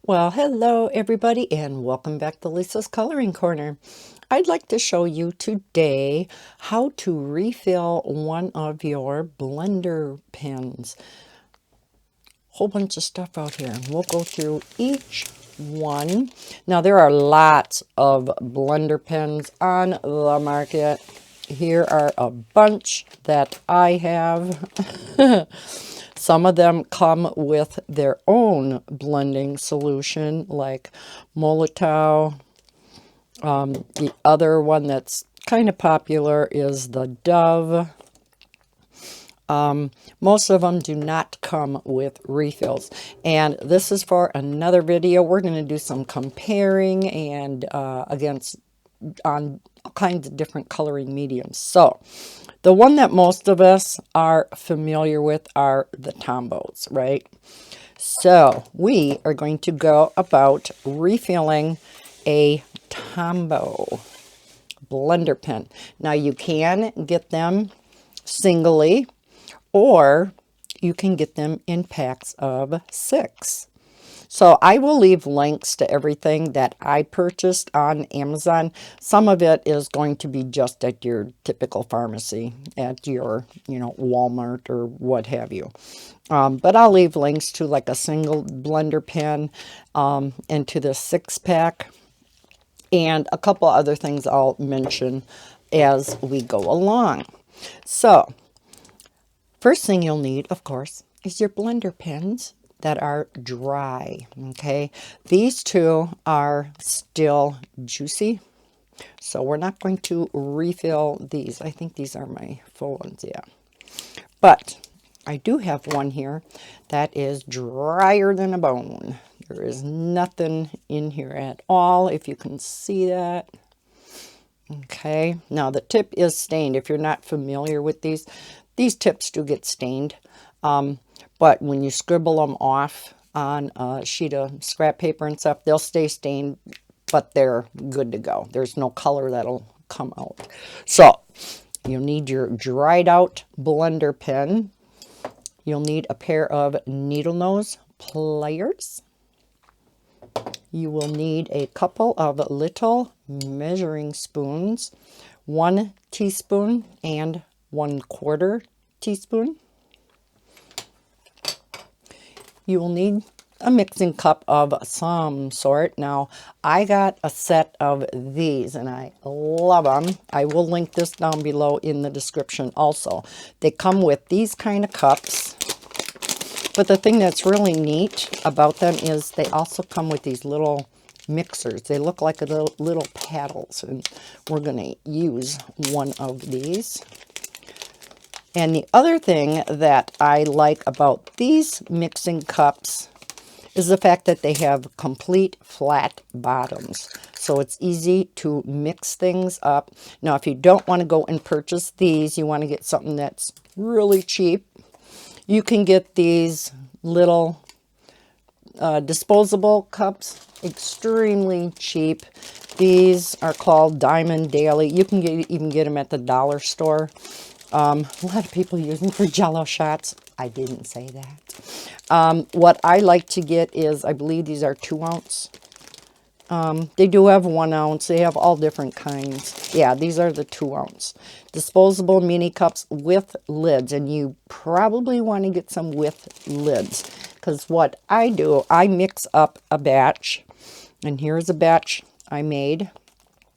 Well, hello everybody and welcome back to Lisa's Coloring Corner. I'd like to show you today how to refill one of your blender pens. Whole bunch of stuff out here. We'll go through each one. Now there are lots of blender pens on the market. Here are a bunch that I have. Some of them come with their own blending solution, like Molotov. The other one that's kind of popular is the Dove. Most of them do not come with refills. And this is for another video. We're going to do some comparing and against on all kinds of different coloring mediums. So the one that most of us are familiar with are the Tombows, right? So we are going to go about refilling a Tombow blender pen. Now you can get them singly, or you can get them in packs of 6. So I will leave links to everything that I purchased on Amazon. Some of it is going to be just at your typical pharmacy, at your, Walmart or what have you. But I'll leave links to like a single blender pen and to the 6-pack and a couple other things I'll mention as we go along. So first thing you'll need, of course, is your blender pens that are dry. Okay, these two are still juicy, so we're not going to refill these. I think these are my full ones, yeah. But I do have one here that is drier than a bone. There is nothing in here at all, if you can see that. Okay, now the tip is stained. If you're not familiar with these tips do get stained. But when you scribble them off on a sheet of scrap paper and stuff, they'll stay stained, but they're good to go. There's no color that'll come out. So you'll need your dried out blender pen. You'll need a pair of needle nose pliers. You will need a couple of little measuring spoons, 1 teaspoon and 1/4 teaspoon. You will need a mixing cup of some sort. Now, I got a set of these and I love them. I will link this down below in the description also. They come with these kind of cups. But the thing that's really neat about them is they also come with these little mixers. They look like little paddles, and we're going to use one of these. And the other thing that I like about these mixing cups is the fact that they have complete flat bottoms. So it's easy to mix things up. Now, if you don't want to go and purchase these, you want to get something that's really cheap, you can get these little disposable cups, extremely cheap. These are called Diamond Daily. You can even get them at the dollar store. A lot of people use them for Jell-O shots. I didn't say that. What I like to get is, I believe these are 2 ounce. They do have 1 ounce. They have all different kinds. Yeah, these are the 2 ounce. Disposable mini cups with lids. And you probably want to get some with lids. Because what I do, I mix up a batch. And here's a batch I made.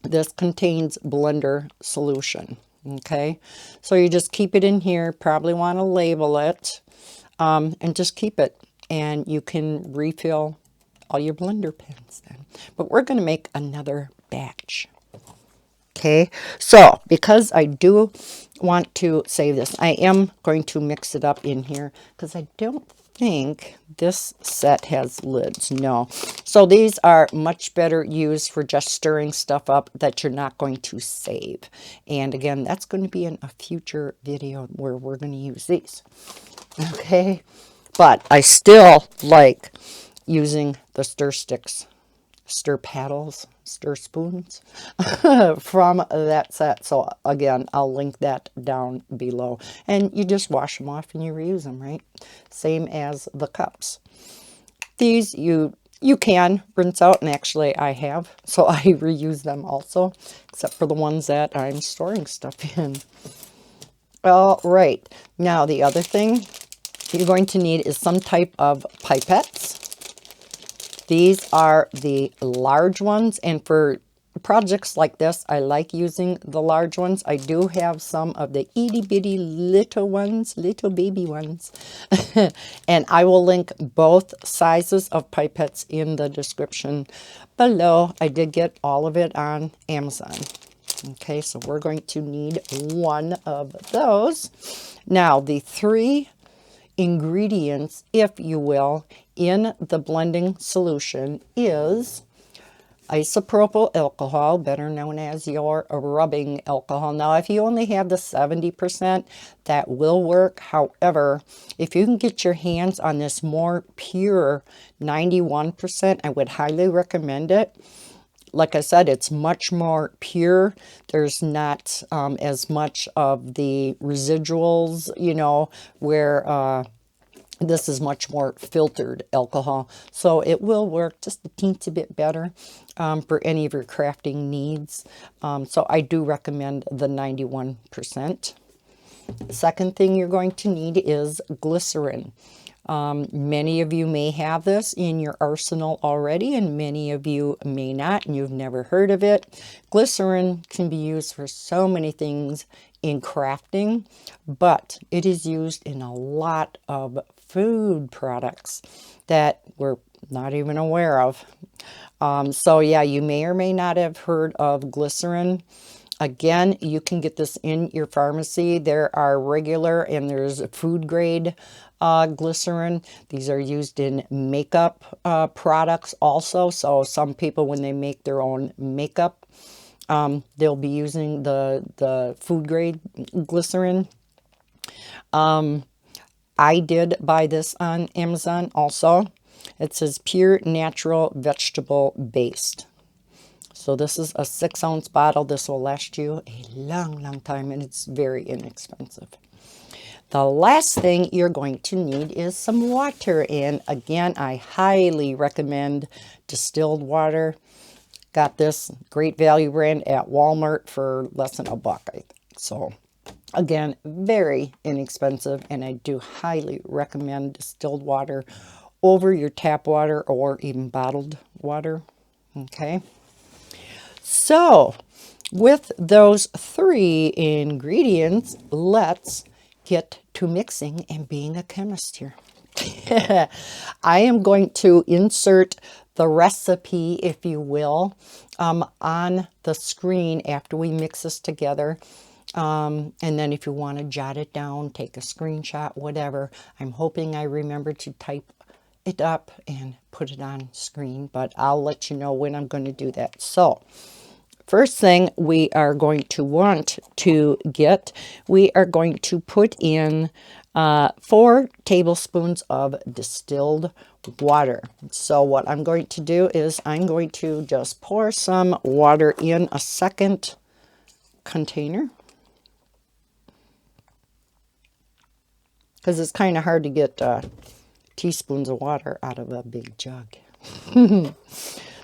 This contains blender solution. Okay, so you just keep it in here. Probably want to label it, and just keep it, and you can refill all your blender pens then. But we're going to make another batch. Okay, so because I do want to save this, I am going to mix it up in here because I don't think this set has lids. No. So these are much better used for just stirring stuff up that you're not going to save. And again, that's going to be in a future video where we're going to use these. Okay. But I still like using the stir sticks, stir paddles, stir spoons from that set. So again, I'll link that down below. And you just wash them off and you reuse them, right? Same as the cups. These you You can rinse out, and actually I have, so I reuse them also, except for the ones that I'm storing stuff in. All right, now the other thing you're going to need is some type of pipettes. These are the large ones, and for projects like this, I like using the large ones. I do have some of the itty bitty little ones, little baby ones. And I will link both sizes of pipettes in the description below. I did get all of it on Amazon. Okay, so we're going to need one of those. Now, the 3 ingredients, if you will, in the blending solution is isopropyl alcohol, better known as your rubbing alcohol. Now, if you only have the 70%, that will work. However, if you can get your hands on this more pure 91%, I would highly recommend it. Like I said, it's much more pure. There's not as much of the residuals, you know, where this is much more filtered alcohol. So it will work just a teensy bit better for any of your crafting needs. So I do recommend the 91%. The second thing you're going to need is glycerin. Many of you may have this in your arsenal already, and many of you may not, and you've never heard of it. Glycerin can be used for so many things in crafting, but it is used in a lot of food products that we're not even aware of. So yeah, you may or may not have heard of glycerin. Again, you can get this in your pharmacy. There are regular and there's food grade glycerin. These are used in makeup products also. So some people, when they make their own makeup, they'll be using the food grade glycerin. I did buy this on Amazon also. It says pure natural vegetable based. So this is a 6-ounce bottle. This will last you a long time, and it's very inexpensive. The last thing you're going to need is some water. And again, I highly recommend distilled water. Got this great value brand at Walmart for less than $1, I think. So again, very inexpensive, and I do highly recommend distilled water over your tap water or even bottled water. Okay. So, with those 3 ingredients, let's get to mixing and being a chemist here. I am going to insert the recipe, if you will, on the screen after we mix this together. And then if you want to jot it down, take a screenshot, whatever. I'm hoping I remember to type it up and put it on screen, but I'll let you know when I'm going to do that. So, first thing we are going to want to get, we are going to put in 4 tablespoons of distilled water. So what I'm going to do is I'm going to just pour some water in a second container, because it's kind of hard to get teaspoons of water out of a big jug.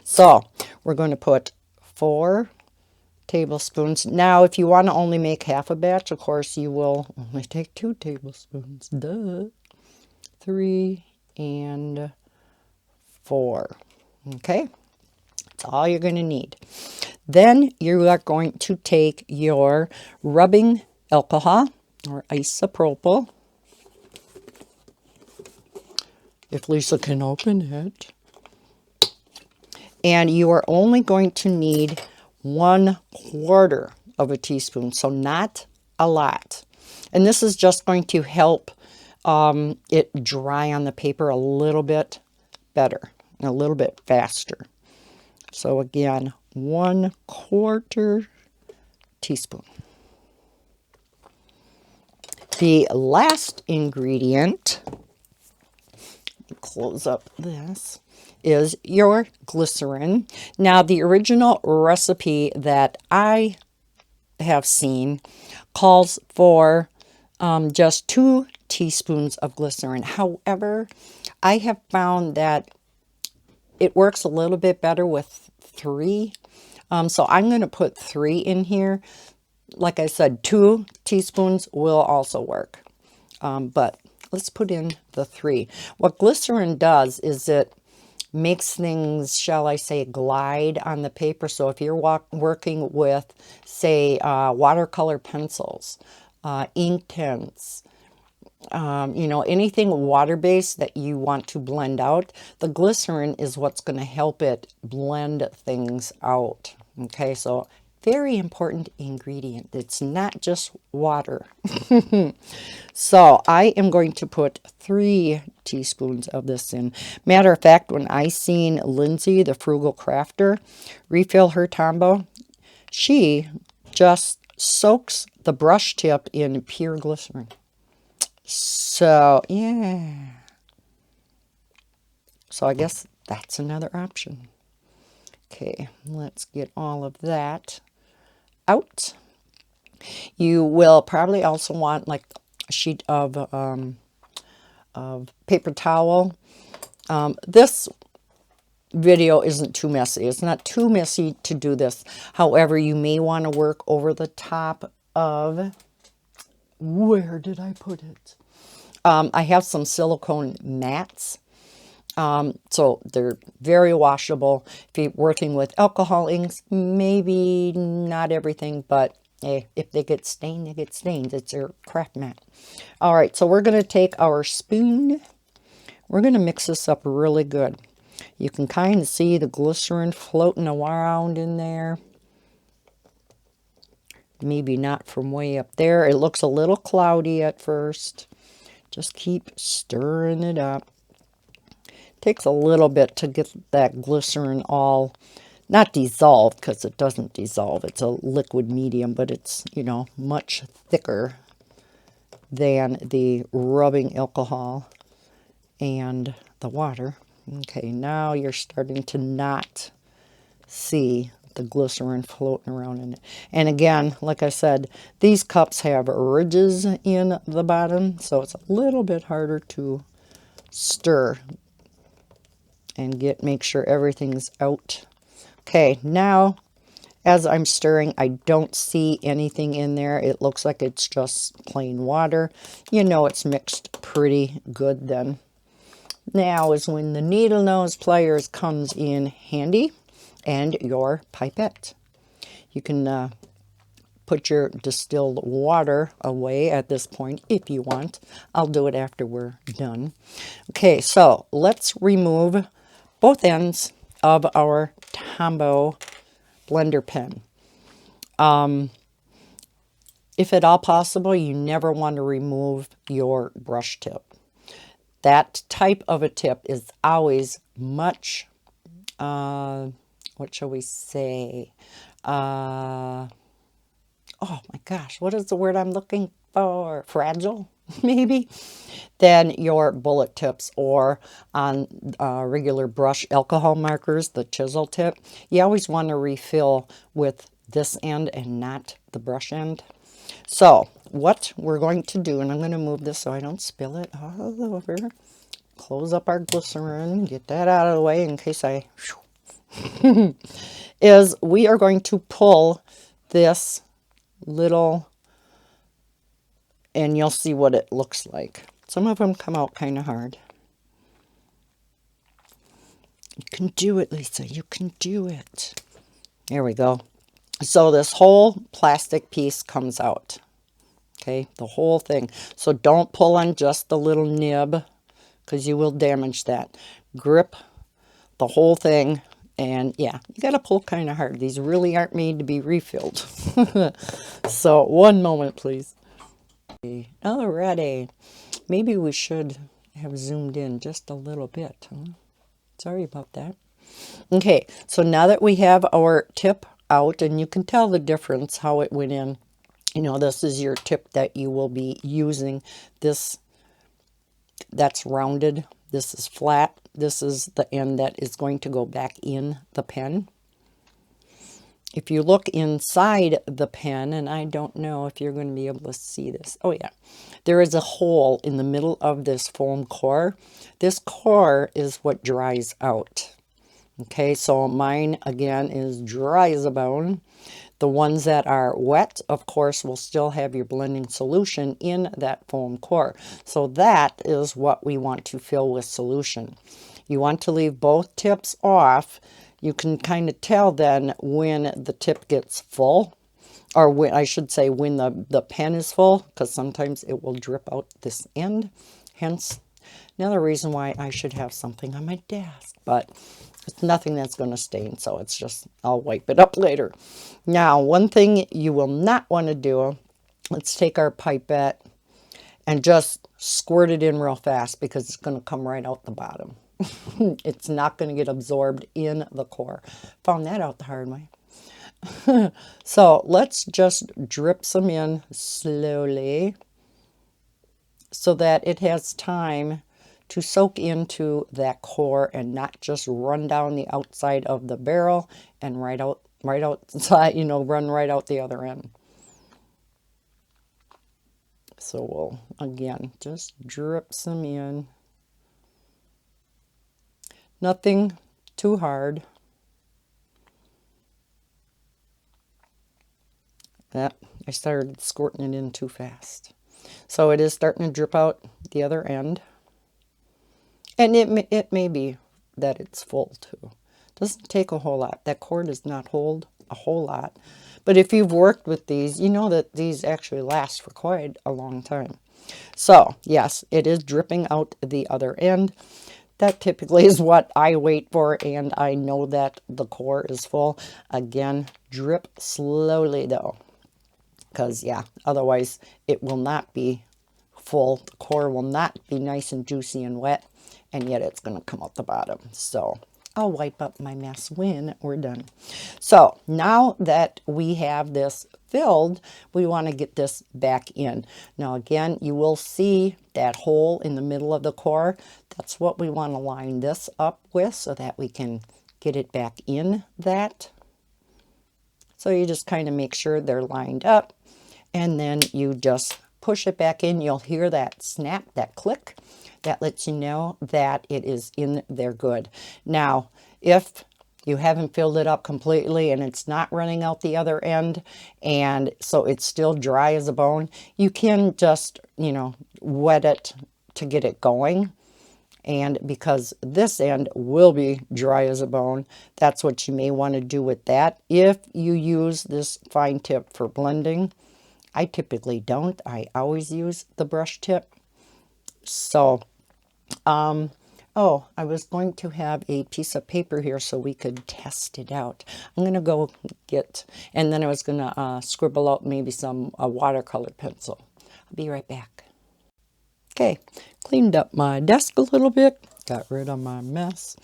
So we're going to put 4 tablespoons. Now, if you want to only make half a batch, of course, you will only take 2 tablespoons. Duh. 3 and 4. Okay, that's all you're going to need. Then you are going to take your rubbing alcohol or isopropyl, if Lisa can open it. And you are only going to need 1/4 of a teaspoon, so not a lot. And this is just going to help it dry on the paper a little bit better, a little bit faster. So again, 1/4 teaspoon. The last ingredient, close up this, is your glycerin. Now, the original recipe that I have seen calls for just 2 teaspoons of glycerin. However, I have found that it works a little bit better with 3. So I'm going to put 3 in here. Like I said, 2 teaspoons will also work. But let's put in the 3. What glycerin does is it makes things, shall I say, glide on the paper. So if you're working with, say, watercolor pencils, ink tints, anything water-based that you want to blend out, the glycerin is what's going to help it blend things out. Okay, so very important ingredient. It's not just water. So I am going to put 3 teaspoons of this in. Matter of fact, when I seen Lindsay, the frugal crafter, refill her Tombow, she just soaks the brush tip in pure glycerin. So, yeah. So I guess that's another option. Okay, let's get all of that out. You will probably also want like a sheet of paper towel. This video isn't too messy. It's not too messy to do this. However, you may want to work over the top of, where did I put it? I have some silicone mats. So they're very washable. If you're working with alcohol inks, maybe not everything, but hey, if they get stained, they get stained. It's your craft mat. All right, so we're going to take our spoon. We're going to mix this up really good. You can kind of see the glycerin floating around in there. Maybe not from way up there. It looks a little cloudy at first. Just keep stirring it up. Takes a little bit to get that glycerin all, not dissolved, because it doesn't dissolve. It's a liquid medium, but it's, much thicker than the rubbing alcohol and the water. Okay, now you're starting to not see the glycerin floating around in it. And again, like I said, these cups have ridges in the bottom, so it's a little bit harder to stir and make sure everything's out. Okay, now as I'm stirring, I don't see anything in there. It looks like it's just plain water. It's mixed pretty good then. Now is when the needle nose pliers comes in handy, and your pipette. You can put your distilled water away at this point if you want. I'll do it after we're done. Okay, so let's remove both ends of our Tombow blender pen. If at all possible, you never want to remove your brush tip. That type of a tip is always much, what shall we say? Oh my gosh, what is the word I'm looking for? Fragile, maybe? Than your bullet tips, or on regular brush alcohol markers, the chisel tip. You always want to refill with this end and not the brush end. So what we're going to do, and I'm going to move this so I don't spill it all over. Close up our glycerin, get that out of the way in case I... is we are going to pull this little, and you'll see what it looks like. Some of them come out kind of hard. You can do it, Lisa. You can do it. There we go. So this whole plastic piece comes out. Okay, the whole thing. So don't pull on just the little nib, because you will damage that. Grip the whole thing. And yeah, you got to pull kind of hard. These really aren't made to be refilled. So one moment, please. Alrighty. Maybe we should have zoomed in just a little bit. Huh? Sorry about that. Okay, so now that we have our tip out, and you can tell the difference how it went in. This is your tip that you will be using. This, that's rounded. This is flat. This is the end that is going to go back in the pen. If you look inside the pen, and I don't know if you're going to be able to see this. Oh yeah, there is a hole in the middle of this foam core. This core is what dries out. Okay, so mine again is dry as a bone. The ones that are wet, of course, will still have your blending solution in that foam core. So that is what we want to fill with solution. You want to leave both tips off. You can kind of tell then when the tip gets full, or when, I should say when the pen is full, because sometimes it will drip out this end. Hence, another reason why I should have something on my desk. But it's nothing that's going to stain, so it's just, I'll wipe it up later. Now, one thing you will not want to do, let's take our pipette and just squirt it in real fast because it's going to come right out the bottom. It's not going to get absorbed in the core. Found that out the hard way. So let's just drip some in slowly so that it has time to soak into that core and not just run down the outside of the barrel and right outside, run right out the other end. So we'll, again, just drip some in. Nothing too hard. I started squirting it in too fast. So it is starting to drip out the other end. And it may be that it's full too. Doesn't take a whole lot. That core does not hold a whole lot. But if you've worked with these, you know that these actually last for quite a long time. So yes, it is dripping out the other end. That typically is what I wait for, and I know that the core is full. Again, drip slowly though, because yeah, otherwise it will not be full. The core will not be nice and juicy and wet, and yet it's going to come out the bottom. So I'll wipe up my mess when we're done. So now that we have this filled, we want to get this back in. Now again, you will see that hole in the middle of the core. That's what we want to line this up with so that we can get it back in that. So you just kind of make sure they're lined up, and then you just push it back in. You'll hear that snap, that click. That lets you know that it is in there good. Now, if you haven't filled it up completely and it's not running out the other end, and so it's still dry as a bone, you can just, wet it to get it going. And because this end will be dry as a bone, that's what you may want to do with that. If you use this fine tip for blending, I typically don't. I always use the brush tip. So, oh, I was going to have a piece of paper here so we could test it out. I'm going to go get, and then I was going to scribble out maybe a watercolor pencil. I'll be right back. Okay, cleaned up my desk a little bit, got rid of my mess.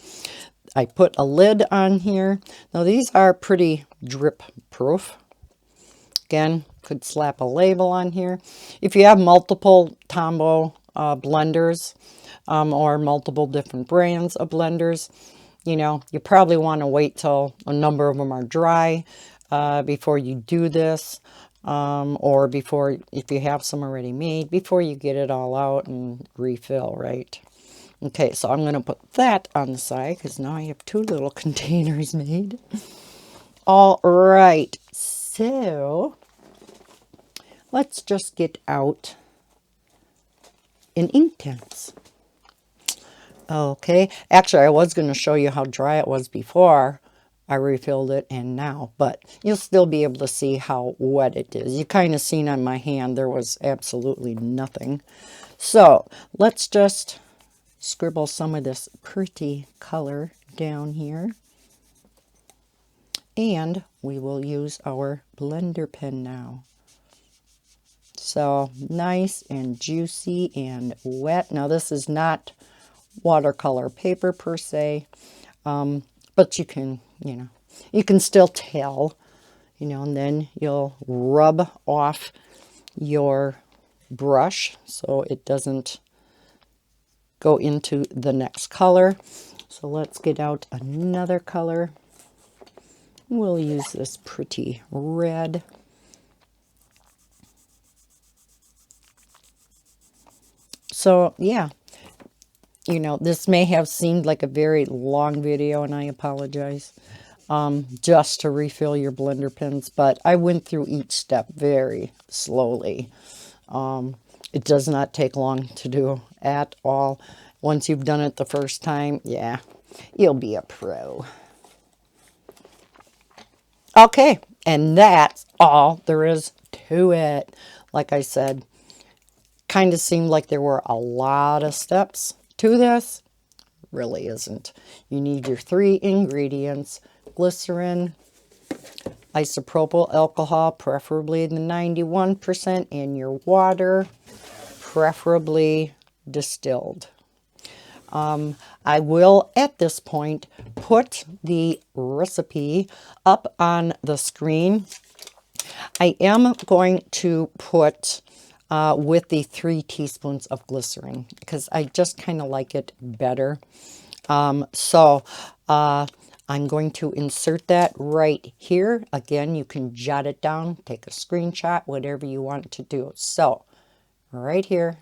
I put a lid on here. Now these are pretty drip proof. Again, could slap a label on here. If you have multiple Tombow blenders or multiple different brands of blenders, you probably want to wait till a number of them are dry before you do this. Or before, if you have some already made, before you get it all out and refill, right? Okay, so I'm going to put that on the side because now I have two little containers made. All right, so let's just get out an Inktense. Okay, actually I was going to show you how dry it was before I refilled it and now, but you'll still be able to see how wet it is. You kind of seen on my hand there was absolutely nothing. So let's just scribble some of this pretty color down here. And we will use our blender pen now. So nice and juicy and wet. Now this is not watercolor paper per se, but you can, you can still tell, and then you'll rub off your brush so it doesn't go into the next color. So let's get out another color. We'll use this pretty red. So yeah, you know, this may have seemed like a very long video, and I apologize, just to refill your blender pins, but I went through each step very slowly. It does not take long to do at all. Once you've done it the first time, yeah, you'll be a pro. Okay, and that's all there is to it. Like I said, kind of seemed like there were a lot of steps to this. Really isn't. You need your 3 ingredients: glycerin, isopropyl alcohol, preferably the 91%, and your water, preferably distilled. I will, at this point, put the recipe up on the screen. I am going to put with the 3 teaspoons of glycerin because I just kind of like it better. So I'm going to insert that right here. Again, you can jot it down, take a screenshot, whatever you want to do. So right here.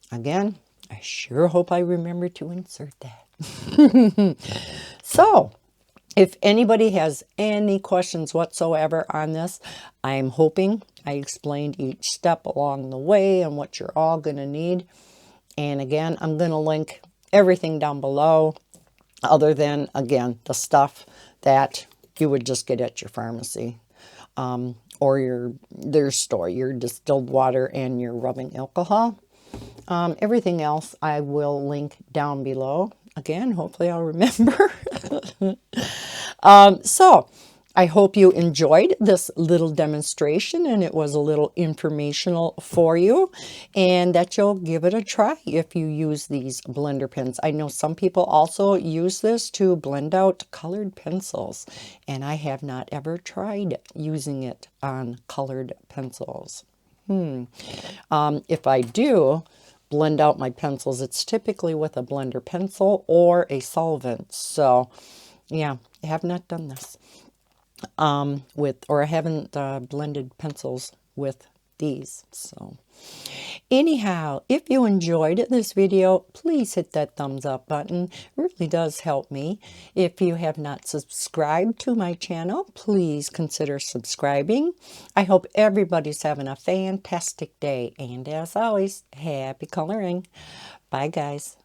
Again, I sure hope I remember to insert that. So, if anybody has any questions whatsoever on this, I'm hoping I explained each step along the way and what you're all going to need. And again, I'm going to link everything down below, other than, again, the stuff that you would just get at your pharmacy or their store, your distilled water and your rubbing alcohol. Everything else I will link down below. Again, hopefully I'll remember. So I hope you enjoyed this little demonstration and it was a little informational for you, and that you'll give it a try if you use these blender pens. I know some people also use this to blend out colored pencils, and I have not ever tried using it on colored pencils. If I do blend out my pencils, it's typically with a blender pencil or a solvent. So yeah, I have not done this or I haven't blended pencils with these. So anyhow, if you enjoyed this video, please hit that thumbs up button. It really does help me. If you have not subscribed to my channel, please consider subscribing. I hope everybody's having a fantastic day, and as always, happy coloring. Bye guys.